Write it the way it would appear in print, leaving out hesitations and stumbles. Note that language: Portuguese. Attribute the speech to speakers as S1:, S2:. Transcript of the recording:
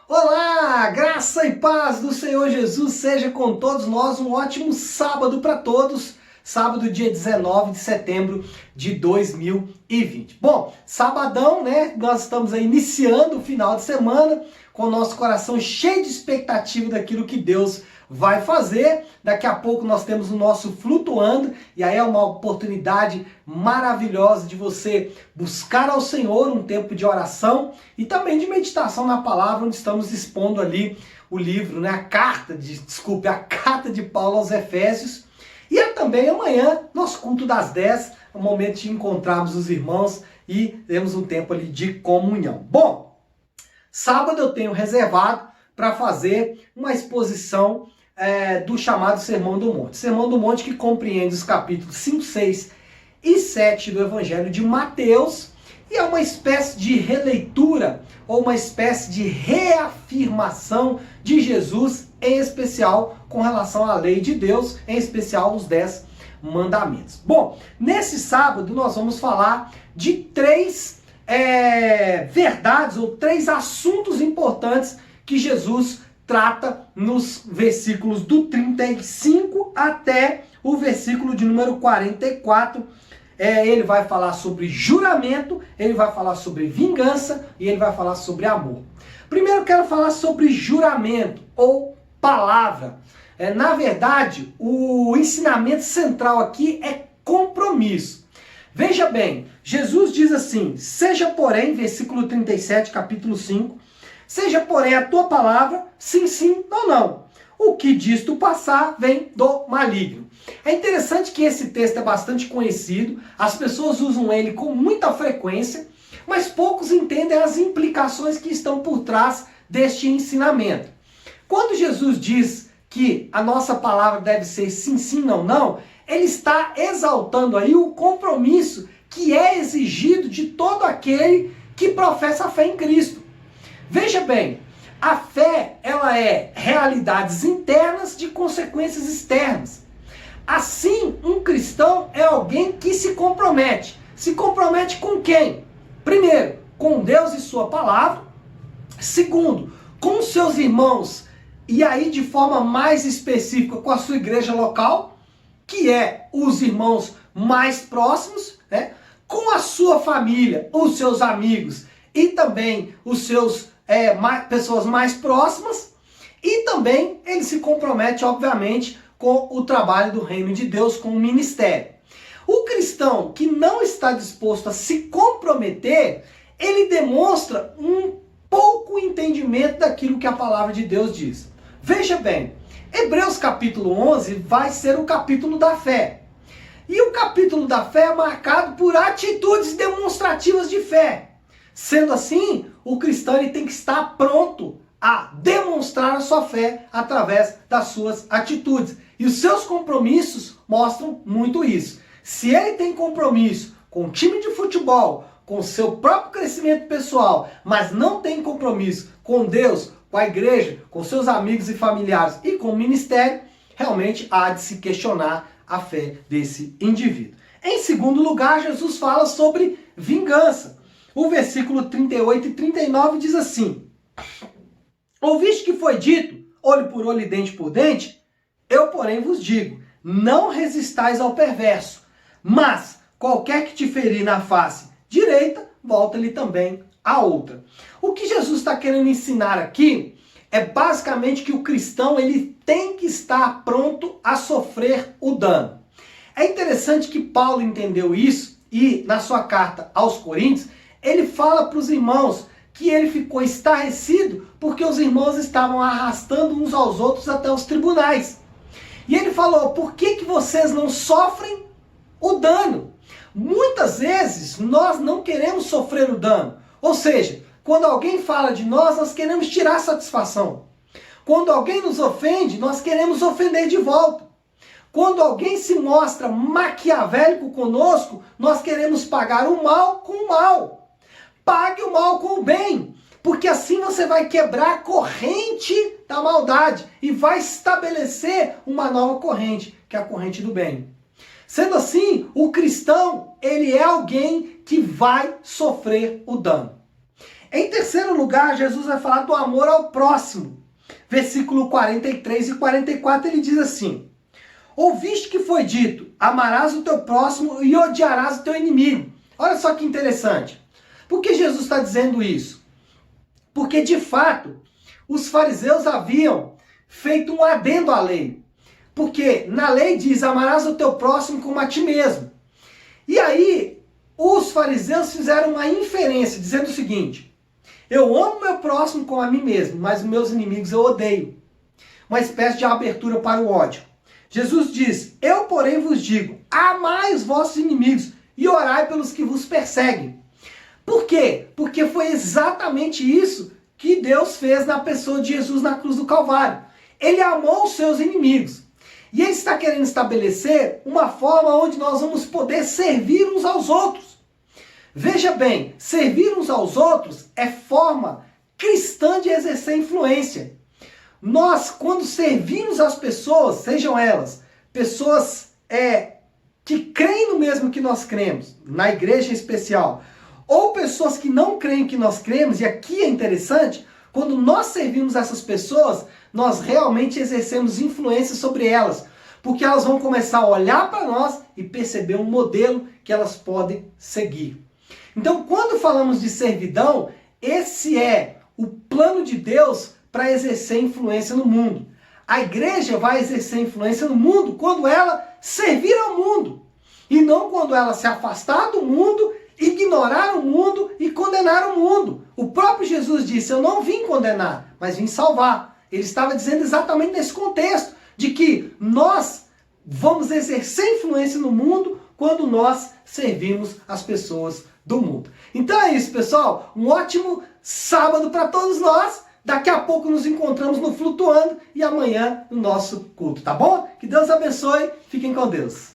S1: Olá, graça e paz do Senhor Jesus seja com todos nós. Um ótimo sábado para todos. Sábado, dia 19 de setembro de 2020. Bom, sabadão, né? Nós estamos aí iniciando o final de semana com o nosso coração cheio de expectativa daquilo que Deus vai fazer. Daqui a pouco nós temos o nosso Flutuando, e aí é uma oportunidade maravilhosa de você buscar ao Senhor um tempo de oração e também de meditação na palavra, onde estamos expondo ali o livro, né, a carta de Paulo aos Efésios. E também amanhã, nosso culto das 10, é o momento de encontrarmos os irmãos e termos um tempo ali de comunhão. Bom, sábado eu tenho reservado para fazer uma exposição do chamado Sermão do Monte. Sermão do Monte que compreende os capítulos 5, 6 e 7 do Evangelho de Mateus, e é uma espécie de releitura ou uma espécie de reafirmação de Jesus, em especial com relação à lei de Deus, em especial os 10 mandamentos. Bom, nesse sábado nós vamos falar de três verdades ou três assuntos importantes que Jesus trata nos versículos do 35 até o versículo de número 44. Ele vai falar sobre juramento, ele vai falar sobre vingança e ele vai falar sobre amor. Primeiro eu quero falar sobre juramento ou palavra. Na verdade, o ensinamento central aqui é compromisso. Veja bem, Jesus diz assim: seja porém, versículo 37, capítulo 5, seja porém a tua palavra, sim, sim, não, não. O que disto passar vem do maligno. É interessante que esse texto é bastante conhecido, as pessoas usam ele com muita frequência, mas poucos entendem as implicações que estão por trás deste ensinamento. Quando Jesus diz que a nossa palavra deve ser sim, sim, não, não, ele está exaltando aí o compromisso que é exigido de todo aquele que professa a fé em Cristo. Veja bem, a fé, ela é realidades internas de consequências externas. Assim, um cristão é alguém que se compromete. Se compromete com quem? Primeiro, com Deus e sua palavra. Segundo, com seus irmãos, e aí de forma mais específica com a sua igreja local, que é os irmãos mais próximos, né? Com a sua família, os seus amigos e também os seus pessoas mais próximas. E também ele se compromete, obviamente, com o trabalho do reino de Deus, com o ministério. O cristão que não está disposto a se comprometer, ele demonstra um pouco entendimento daquilo que a palavra de Deus diz. Veja bem, Hebreus capítulo 11 vai ser o capítulo da fé. E o capítulo da fé é marcado por atitudes demonstrativas de fé. Sendo assim, o cristão ele tem que estar pronto a demonstrar a sua fé através das suas atitudes. E os seus compromissos mostram muito isso. Se ele tem compromisso com o time de futebol, com o seu próprio crescimento pessoal, mas não tem compromisso com Deus, com a igreja, com seus amigos e familiares e com o ministério, realmente há de se questionar a fé desse indivíduo. Em segundo lugar, Jesus fala sobre vingança. O versículo 38 e 39 diz assim: ouviste que foi dito, olho por olho e dente por dente? Eu, porém, vos digo, não resistais ao perverso, mas qualquer que te ferir na face direita, volta-lhe também a outra. O que Jesus está querendo ensinar aqui é basicamente que o cristão ele tem que estar pronto a sofrer o dano. É interessante que Paulo entendeu isso e na sua carta aos Coríntios, ele fala para os irmãos que ele ficou estarrecido porque os irmãos estavam arrastando uns aos outros até os tribunais. E ele falou: por que vocês não sofrem o dano? Muitas vezes nós não queremos sofrer o dano. Ou seja, quando alguém fala de nós, nós queremos tirar satisfação. Quando alguém nos ofende, nós queremos ofender de volta. Quando alguém se mostra maquiavélico conosco, nós queremos pagar o mal com o mal. Pague o mal com o bem, porque assim você vai quebrar a corrente da maldade e vai estabelecer uma nova corrente, que é a corrente do bem. Sendo assim, o cristão, ele é alguém que vai sofrer o dano. Em terceiro lugar, Jesus vai falar do amor ao próximo. Versículo 43 e 44, ele diz assim: ouviste que foi dito, amarás o teu próximo e odiarás o teu inimigo. Olha só que interessante. Por que Jesus está dizendo isso? Porque, de fato, os fariseus haviam feito um adendo à lei. Porque na lei diz, amarás o teu próximo como a ti mesmo. E aí, os fariseus fizeram uma inferência, dizendo o seguinte: eu amo meu próximo como a mim mesmo, mas os meus inimigos eu odeio. Uma espécie de abertura para o ódio. Jesus diz, eu porém vos digo, amai os vossos inimigos e orai pelos que vos perseguem. Por quê? Porque foi exatamente isso que Deus fez na pessoa de Jesus na cruz do Calvário. Ele amou os seus inimigos. E ele está querendo estabelecer uma forma onde nós vamos poder servir uns aos outros. Veja bem, servir uns aos outros é forma cristã de exercer influência. Nós, quando servimos as pessoas, sejam elas pessoas que creem no mesmo que nós cremos, na igreja em especial, ou pessoas que não creem que nós cremos, e aqui é interessante, quando nós servimos essas pessoas, nós realmente exercemos influência sobre elas, porque elas vão começar a olhar para nós e perceber um modelo que elas podem seguir. Então, quando falamos de servidão, esse é o plano de Deus para exercer influência no mundo. A igreja vai exercer influência no mundo quando ela servir ao mundo, e não quando ela se afastar do mundo, ignorar o mundo e condenar o mundo. O próprio Jesus disse, eu não vim condenar, mas vim salvar. Ele estava dizendo exatamente nesse contexto, de que nós vamos exercer influência no mundo quando nós servimos as pessoas do mundo. Então é isso, pessoal. Um ótimo sábado para todos nós. Daqui a pouco nos encontramos no Flutuando e amanhã no nosso culto, tá bom? Que Deus abençoe. Fiquem com Deus.